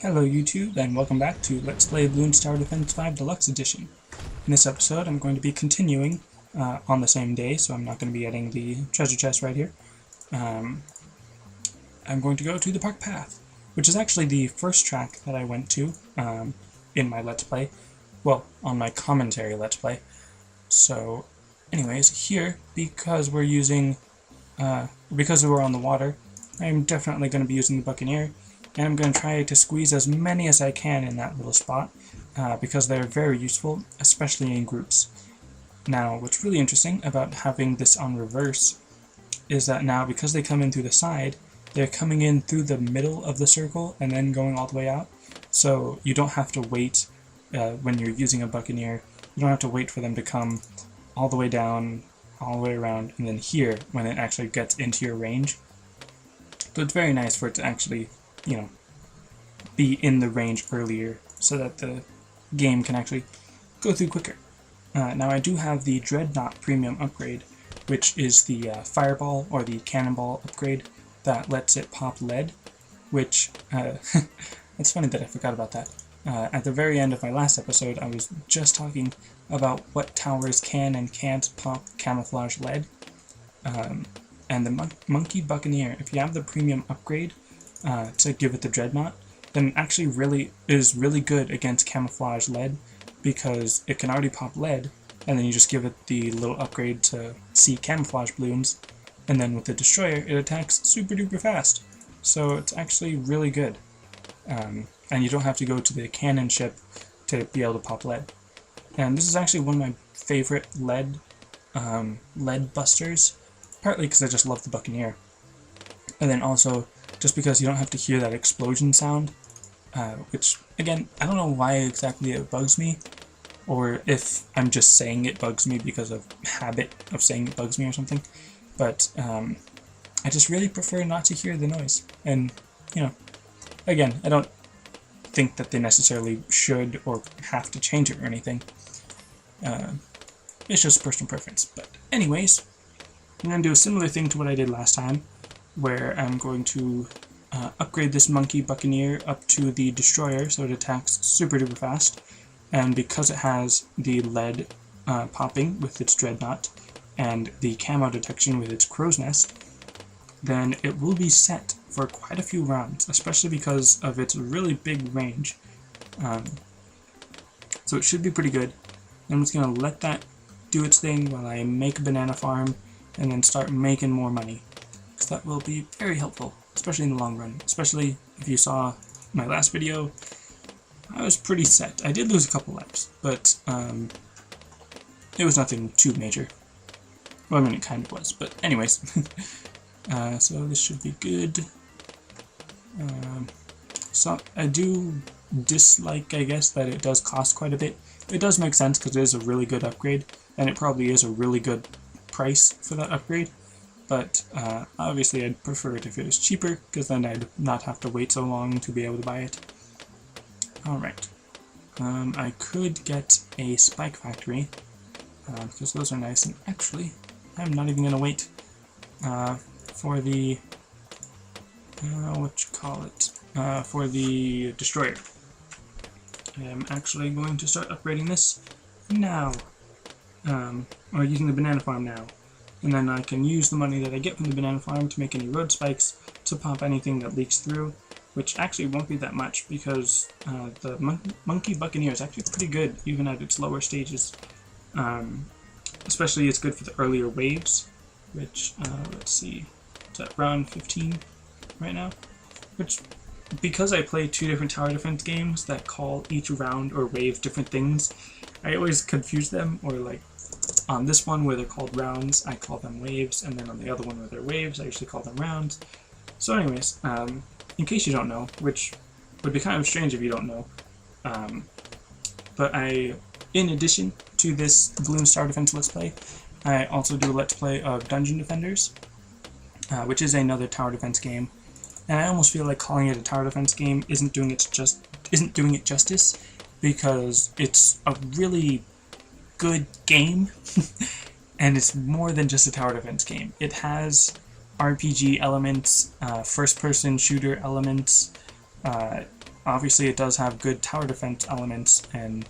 Hello YouTube, and welcome back to Let's Play Bloons Tower Defense 5 Deluxe Edition. In this episode, I'm going to be continuing on the same day, so I'm not going to be adding the treasure chest right here. I'm going to go to the Park Path, which is actually the first track that I went to in my Let's Play. Well, on my commentary Let's Play. So, anyways, here, because we're using, because we're on the water, I'm definitely going to be using the Buccaneer. And I'm going to try to squeeze as many as I can in that little spot, because they're very useful, especially in groups. Now, what's really interesting about having this on reverse is that now, because they come in through the side, they're coming in through the middle of the circle and then going all the way out. So you don't have to wait, when you're using a Buccaneer, you don't have to wait for them to come all the way down, all the way around, and then here, when it actually gets into your range. So it's very nice for it to actually, you know, be in the range earlier so that the game can actually go through quicker. Now I do have the Dreadnought Premium upgrade, which is the Fireball or the Cannonball upgrade that lets it pop lead, which, it's funny that I forgot about that. At the very end of my last episode, I was just talking about what towers can and can't pop camouflage lead. And the Monkey Buccaneer, if you have the premium upgrade, to give it the Dreadnought, then it actually is really good against camouflage lead, because it can already pop lead, and then you just give it the little upgrade to see camouflage balloons, and then with the Destroyer it attacks super duper fast. So it's actually really good. And you don't have to go to the cannon ship to be able to pop lead. And this is actually one of my favorite lead busters, partly because I just love the Buccaneer, and then also just because you don't have to hear that explosion sound, which, again, I don't know why exactly it bugs me, or if I'm just saying it bugs me because of habit of saying it bugs me or something, but I just really prefer not to hear the noise. And, you know, again, I don't think that they necessarily should or have to change it or anything. It's just personal preference. But anyways, I'm going to do a similar thing to what I did last time, where I'm going to upgrade this Monkey Buccaneer up to the Destroyer so it attacks super duper fast, and because it has the lead popping with its Dreadnought and the camo detection with its Crow's Nest, then it will be set for quite a few rounds, especially because of its really big range. So it should be pretty good. I'm just going to let that do its thing while I make a banana farm and then start making more money. That will be very helpful, especially in the long run. Especially if you saw my last video, I was pretty set. I did lose a couple lives, but it was nothing too major. Well, I mean, it kind of was, but anyways. So this should be good. So I do dislike, I guess, that it does cost quite a bit. It does make sense because it is a really good upgrade, and it probably is a really good price for that upgrade. But obviously I'd prefer it if it was cheaper, because then I'd not have to wait so long to be able to buy it. Alright. I could get a Spike Factory, because those are nice, and actually, I'm not even going to wait for the, for the Destroyer. I am actually going to start upgrading this now, or using the Banana Farm now. And then I can use the money that I get from the banana farm to make any road spikes to pop anything that leaks through, which actually won't be that much because the Monkey Buccaneer is actually pretty good even at its lower stages. Especially it's good for the earlier waves, which, let's see, it's at round 15 right now. Which, because I play two different tower defense games that call each round or wave different things, I always confuse them, or like, on this one where they're called rounds, I call them waves, and then on the other one where they're waves, I usually call them rounds. So anyways, in case you don't know, which would be kind of strange if you don't know, but in addition to this Bloons Tower Defense Let's Play, I also do a Let's Play of Dungeon Defenders, which is another tower defense game, and I almost feel like calling it a tower defense game isn't doing it justice, because it's a really good game, and it's more than just a tower defense game. It has RPG elements, first-person shooter elements, obviously it does have good tower defense elements, and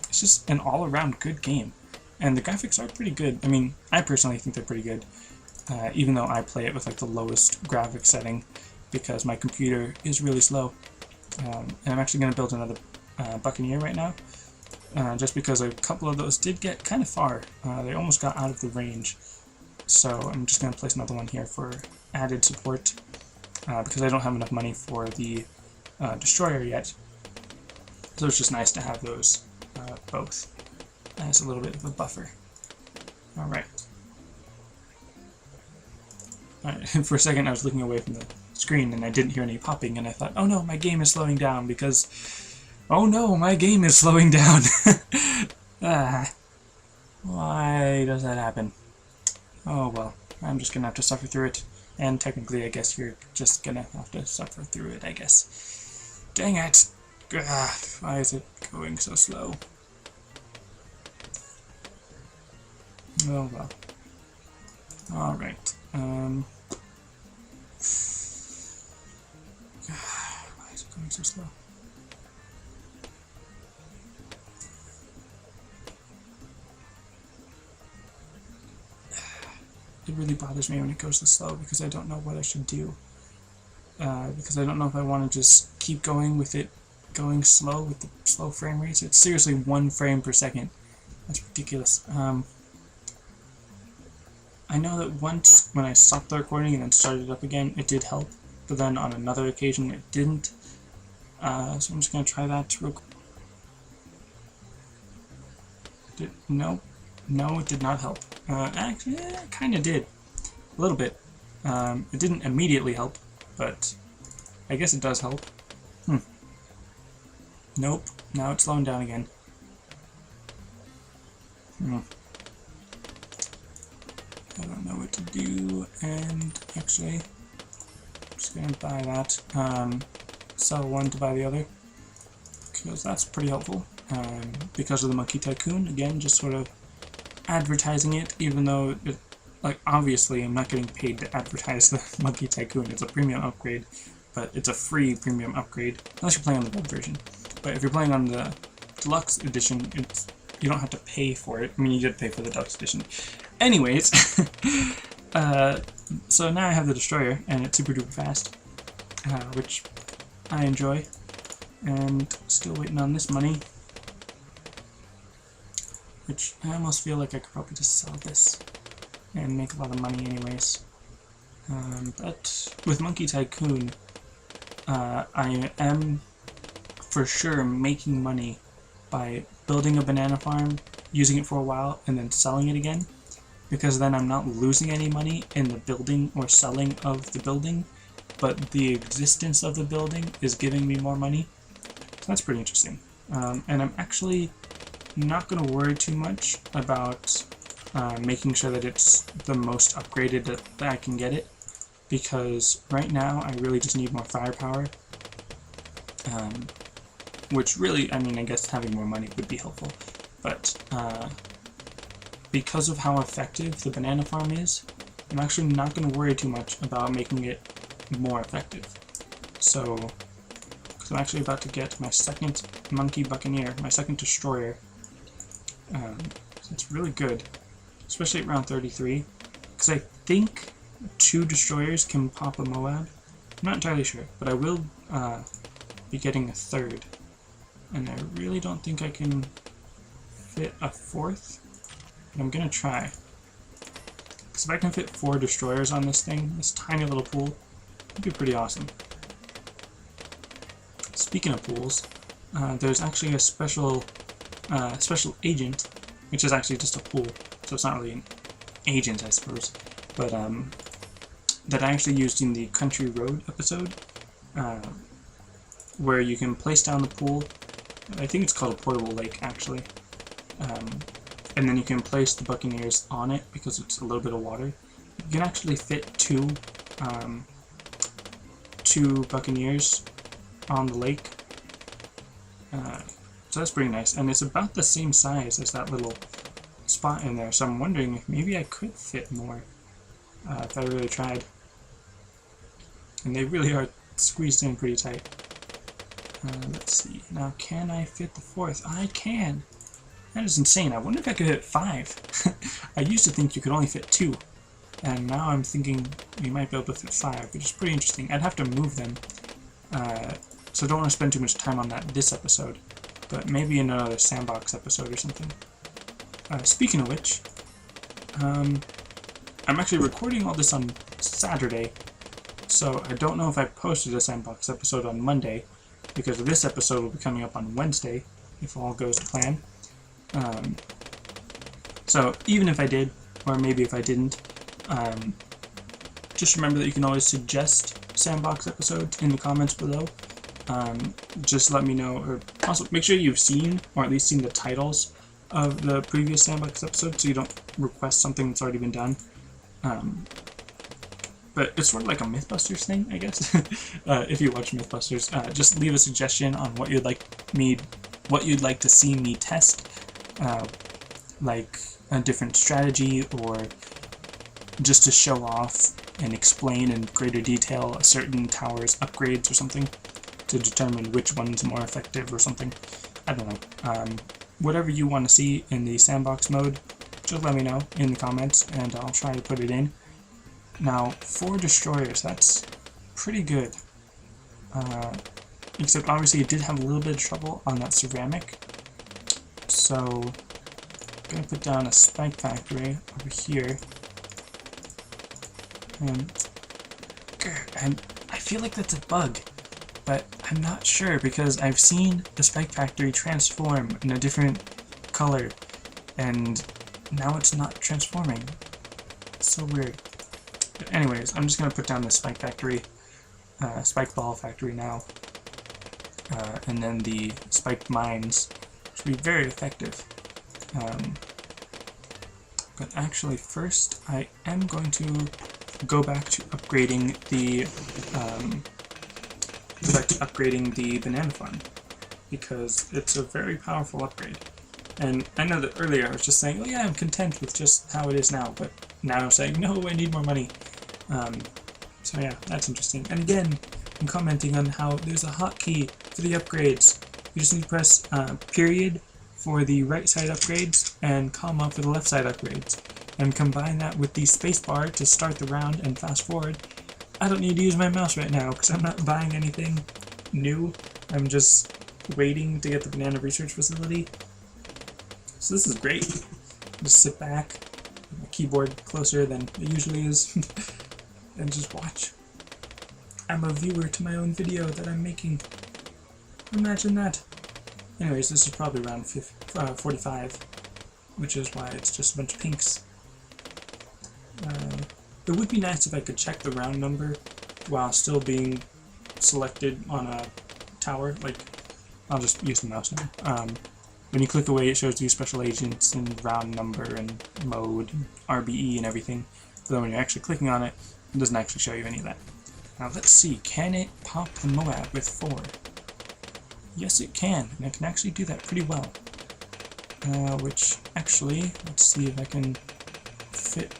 it's just an all-around good game. And the graphics are pretty good. I mean, I personally think they're pretty good, even though I play it with like the lowest graphics setting because my computer is really slow. And I'm actually going to build another Buccaneer right now, just because a couple of those did get kind of far. They almost got out of the range. So I'm just going to place another one here for added support, because I don't have enough money for the destroyer yet. So it's just nice to have those both as a little bit of a buffer. Alright. For a second I was looking away from the screen and I didn't hear any popping, and I thought, oh no, my game is slowing down, because oh no, my game is slowing down. Why does that happen? Oh well, I'm just gonna have to suffer through it, and technically I guess you're just gonna have to suffer through it, I guess. Dang it! Why is it going so slow? Oh well. Alright. Why is it going so slow? It really bothers me when it goes this slow, because I don't know what I should do. Because I don't know if I want to just keep going with it going slow with the slow frame rates. It's seriously 1 frame per second. That's ridiculous. I know that once when I stopped the recording and then started it up again, it did help, but then on another occasion it didn't. So I'm just going to try that real quick. No, it did not help. Actually, it kind of did. A little bit. It didn't immediately help, but I guess it does help. Nope, now it's slowing down again. I don't know what to do, and actually, I'm just going to buy that. Sell one to buy the other, because that's pretty helpful. Because of the Monkey Tycoon, again, just sort of advertising it, even though, like, obviously I'm not getting paid to advertise the Monkey Tycoon. It's a premium upgrade, but it's a free premium upgrade, unless you're playing on the web version. But if you're playing on the deluxe edition, you don't have to pay for it. I mean, you did pay for the deluxe edition. Anyways, so now I have the destroyer, and it's super duper fast, which I enjoy, and still waiting on this money, which I almost feel like I could probably just sell this and make a lot of money anyways. But with Monkey Tycoon, I am for sure making money by building a banana farm, using it for a while, and then selling it again, because then I'm not losing any money in the building or selling of the building, but the existence of the building is giving me more money. So that's pretty interesting. And I'm actually not going to worry too much about making sure that it's the most upgraded that I can get it, because right now I really just need more firepower, which really, I mean, I guess having more money would be helpful, but because of how effective the banana farm is, I'm actually not going to worry too much about making it more effective. So, because I'm actually about to get my second Monkey Buccaneer, my second destroyer. So it's really good, especially at round 33, because I think 2 destroyers can pop a Moab. I'm not entirely sure, but I will be getting a 3rd, and I really don't think I can fit a 4th. But I'm gonna try, because if I can fit 4 destroyers on this thing, this tiny little pool, it'd be pretty awesome. Speaking of pools, there's actually a special agent, which is actually just a pool, so it's not really an agent, I suppose, but that I actually used in the Country Road episode, where you can place down the pool. I think it's called a portable lake, actually. And then you can place the Buccaneers on it because it's a little bit of water. You can actually fit 2 Buccaneers on the lake. So that's pretty nice, and it's about the same size as that little spot in there, so I'm wondering if maybe I could fit more if I really tried. And they really are squeezed in pretty tight. Let's see. Now, can I fit the 4th? I can! That is insane. I wonder if I could hit 5. I used to think you could only fit 2. And now I'm thinking you might be able to fit 5, which is pretty interesting. I'd have to move them. So don't want to spend too much time on that this episode. But maybe in another sandbox episode or something. Speaking of which, I'm actually recording all this on Saturday. So I don't know if I posted a sandbox episode on Monday, because this episode will be coming up on Wednesday, if all goes to plan. So even if I did, or maybe if I didn't, just remember that you can always suggest sandbox episodes in the comments below. Just let me know, or also make sure you've seen, or at least seen the titles of the previous sandbox episodes, so you don't request something that's already been done. But it's sort of like a Mythbusters thing, I guess. If you watch Mythbusters, just leave a suggestion on what you'd like to see me test, like a different strategy, or just to show off and explain in greater detail a certain tower's upgrades or something, to determine which one's more effective or something. I don't know. Whatever you want to see in the sandbox mode, just let me know in the comments, and I'll try to put it in. Now, 4 destroyers, that's pretty good. Except obviously it did have a little bit of trouble on that ceramic. So, I'm going to put down a spike factory over here. And I feel like that's a bug, but I'm not sure, because I've seen the spike factory transform in a different color, and now it's not transforming. It's so weird. But anyways, I'm just going to put down the spike factory, spike ball factory now, and then the spiked mines, which will be very effective. But actually first, I am going to go back to upgrading the banana farm, because it's a very powerful upgrade. And I know that earlier I was just saying, oh yeah, I'm content with just how it is now, but now I'm saying, no, I need more money. So yeah, that's interesting. And again, I'm commenting on how there's a hotkey for the upgrades. You just need to press period for the right side upgrades and comma for the left side upgrades, and combine that with the spacebar to start the round and fast forward. I don't need to use my mouse right now because I'm not buying anything new. I'm just waiting to get the banana research facility. So this is great. Just sit back, my keyboard closer than it usually is, and just watch. I'm a viewer to my own video that I'm making. Imagine that. Anyways, this is probably around 45, which is why it's just a bunch of pinks. It would be nice if I could check the round number while still being selected on a tower. Like, I'll just use the mouse now. When you click away, it shows you special agents and round number and mode and RBE and everything. But then when you're actually clicking on it, it doesn't actually show you any of that. Now let's see, can it pop the Moab with 4? Yes, it can, and it can actually do that pretty well. Which, actually, let's see if I can fit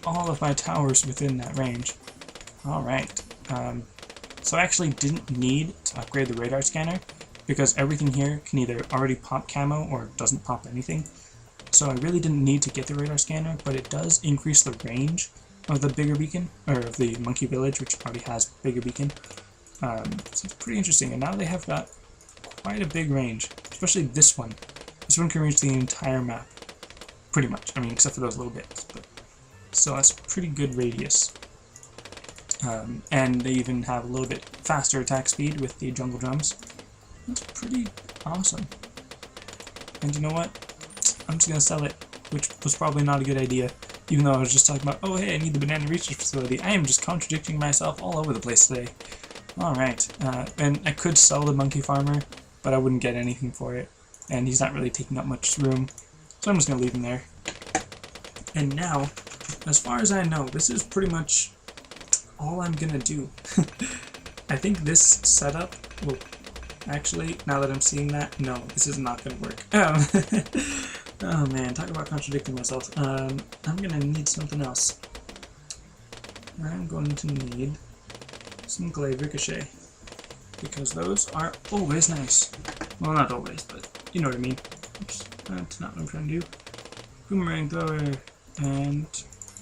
all of my towers within that range. Alright, so I actually didn't need to upgrade the radar scanner, because everything here can either already pop camo or doesn't pop anything. So I really didn't need to get the radar scanner, but it does increase the range of the bigger beacon, or of the monkey village, which already has bigger beacon. So it's pretty interesting, and now they have got quite a big range, especially this one. This one can reach the entire map, pretty much. I mean, except for those little bits, but so that's a pretty good radius. And they even have a little bit faster attack speed with the jungle drums. That's pretty awesome. And you know what? I'm just gonna sell it, which was probably not a good idea, even though I was just talking about, oh hey, I need the banana research facility. I am just contradicting myself all over the place today. Alright, and I could sell the monkey farmer, but I wouldn't get anything for it, and he's not really taking up much room, so I'm just gonna leave him there. And now, as far as I know, this is pretty much all I'm gonna do. I think this setup will actually, now that I'm seeing that, no, this is not gonna work. Oh man, talk about contradicting myself. I'm gonna need something else. I'm going to need some glaive ricochet. because those are always nice. Well, not always, but you know what I mean. Oops, that's not what I'm trying to do. Boomerang thrower, and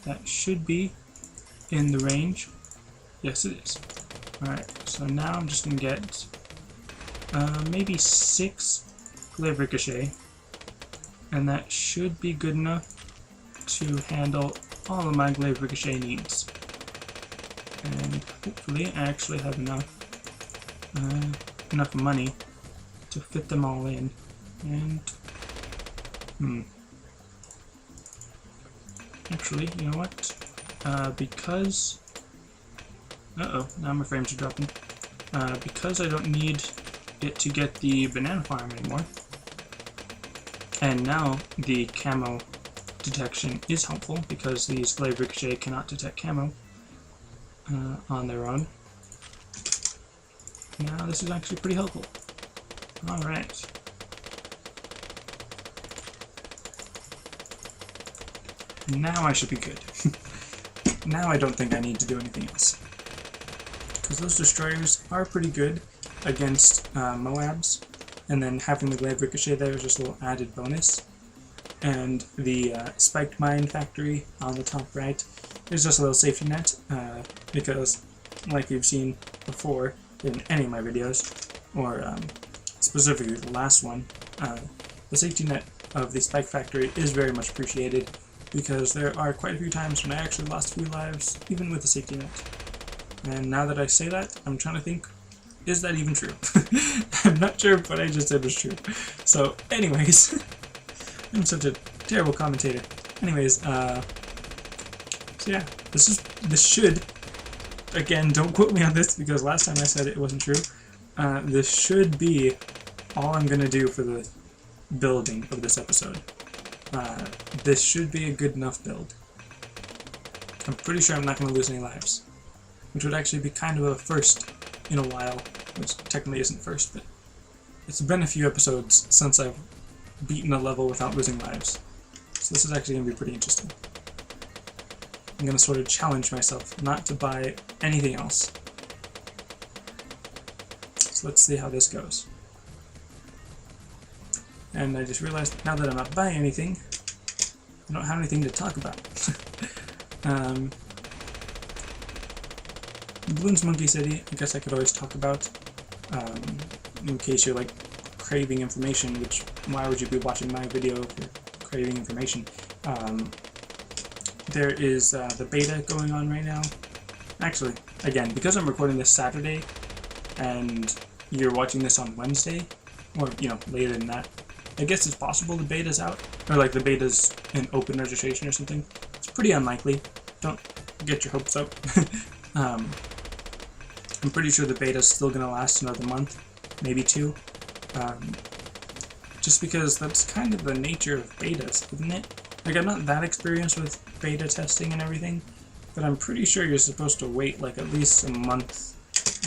that should be in the range. Yes, it is. Alright, so now I'm just going to get maybe 6 glaive ricochet, and that should be good enough to handle all of my glaive ricochet needs. And hopefully I actually have enough money to fit them all in. And actually, you know what? Because now my frames are dropping. Because I don't need it to get the banana farm anymore, and now the camo detection is helpful because these glaive ricochet cannot detect camo on their own. Now this is actually pretty helpful. Alright. Now I should be good. Now I don't think I need to do anything else. Because those destroyers are pretty good against Moabs, and then having the glaive ricochet there is just a little added bonus. And the spiked mine factory on the top right is just a little safety net, because like you've seen before in any of my videos, or specifically the last one, the safety net of the spike factory is very much appreciated, because there are quite a few times when I actually lost a few lives, even with the safety net. And now that I say that, I'm trying to think, is that even true? I'm not sure, but I just said it was true. So, anyways, I'm such a terrible commentator. Anyways, so yeah, this should, again, don't quote me on this because last time I said it wasn't true. This should be all I'm gonna do for the building of this episode. This should be a good enough build. I'm pretty sure I'm not going to lose any lives, which would actually be kind of a first in a while, which technically isn't first, but it's been a few episodes since I've beaten a level without losing lives. So this is actually going to be pretty interesting. I'm going to sort of challenge myself not to buy anything else. So let's see how this goes. And I just realized now that I'm not buying anything, I don't have anything to talk about. Bloons Monkey City, I guess I could always talk about, in case you're like craving information, which why would you be watching my video if you're craving information? There is the beta going on right now. Actually, again, because I'm recording this Saturday, and you're watching this on Wednesday, or, you know, later than that, I guess it's possible the beta's out, or like the beta's in open registration or something. It's pretty unlikely. Don't get your hopes up. I'm pretty sure the beta's still going to last another month, maybe 2. Just because that's kind of the nature of betas, isn't it? Like, I'm not that experienced with beta testing and everything, but I'm pretty sure you're supposed to wait like at least a month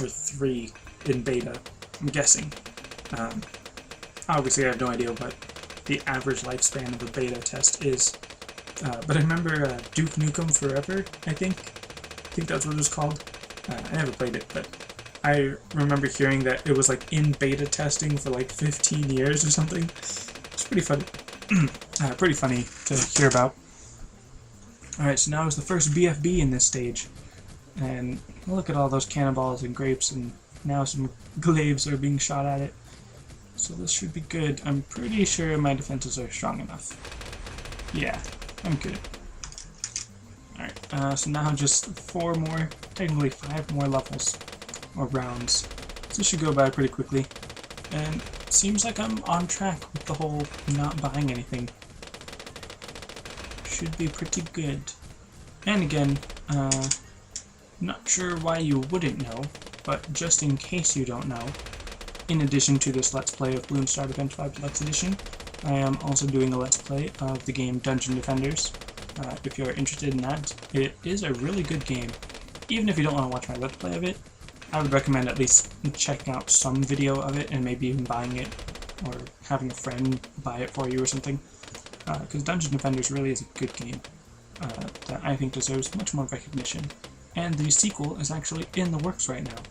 or 3 in beta, I'm guessing. Obviously I have no idea what the average lifespan of a beta test is, but I remember Duke Nukem Forever, I think that's what it was called. I never played it, but I remember hearing that it was like in beta testing for like 15 years or something. It's pretty funny. Pretty funny to hear about. Alright, so now is the first BFB in this stage, and look at all those cannonballs and grapes, and now some glaives are being shot at it. So this should be good. I'm pretty sure my defenses are strong enough. Yeah, I'm good. Alright, so now just 4 more, technically 5 more levels, or rounds. So this should go by pretty quickly. And it seems like I'm on track with the whole not buying anything. Should be pretty good. And again, not sure why you wouldn't know, but just in case you don't know, in addition to this Let's Play of Bloons Star Defense 5 Deluxe Edition, I am also doing a Let's Play of the game Dungeon Defenders. If you're interested in that, it is a really good game. Even if you don't want to watch my Let's Play of it, I would recommend at least checking out some video of it and maybe even buying it, or having a friend buy it for you or something. Because Dungeon Defenders really is a good game that I think deserves much more recognition. And the sequel is actually in the works right now.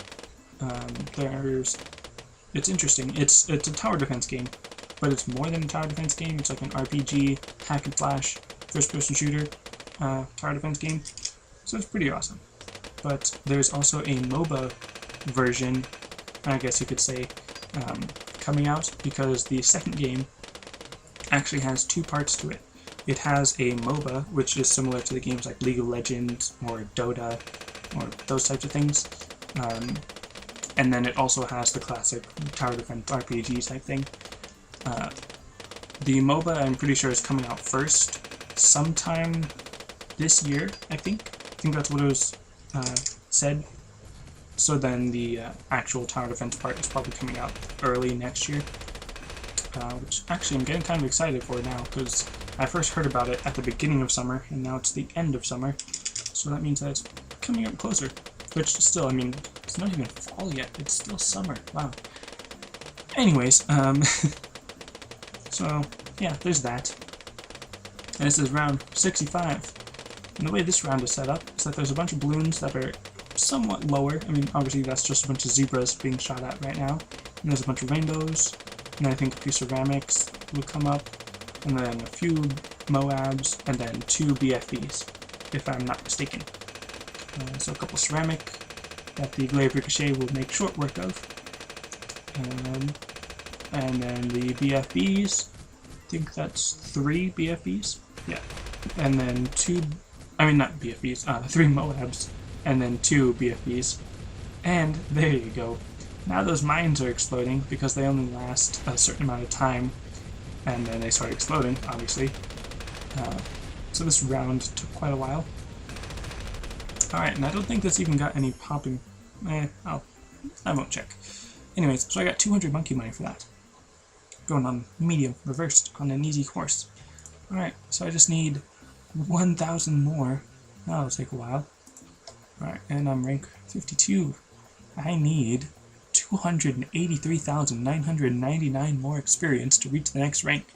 It's interesting. It's a tower defense game, but it's more than a tower defense game. It's like an RPG, hack and slash, first-person shooter tower defense game. So it's pretty awesome. But there's also a MOBA version, I guess you could say, coming out, because the second game actually has two parts to it. It has a MOBA, which is similar to the games like League of Legends or Dota or those types of things. And then it also has the classic tower defense RPG type thing. The MOBA, I'm pretty sure, is coming out first sometime this year, I think. I think that's what it was said. So then the actual tower defense part is probably coming out early next year. Which actually I'm getting kind of excited for now, because I first heard about it at the beginning of summer, and now it's the end of summer. So that means that it's coming up closer. Which still, I mean, it's not even fall yet. It's still summer. Wow. Anyways, so yeah, there's that. And this is round 65. And the way this round is set up is that there's a bunch of balloons that are somewhat lower. I mean, obviously that's just a bunch of zebras being shot at right now. And there's a bunch of rainbows. And I think a few ceramics will come up. And then a few Moabs. And then 2 BFBs, if I'm not mistaken. So a couple ceramic that the glaive ricochet will make short work of. And then the BFBs, I think that's 3 BFBs. Yeah. And then 3 Moabs, and then 2 BFBs. And there you go. Now those mines are exploding because they only last a certain amount of time, and then they start exploding, obviously. So this round took quite a while. Alright, and I don't think this even got any popping. I won't check. Anyways, so I got 200 monkey money for that. Going on medium, reversed, on an easy course. Alright, so I just need 1,000 more. That'll take a while. Alright, and I'm rank 52. I need 283,999 more experience to reach the next rank.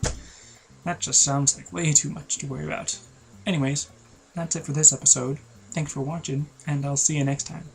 That just sounds like way too much to worry about. Anyways, that's it for this episode. Thanks for watching, and I'll see you next time.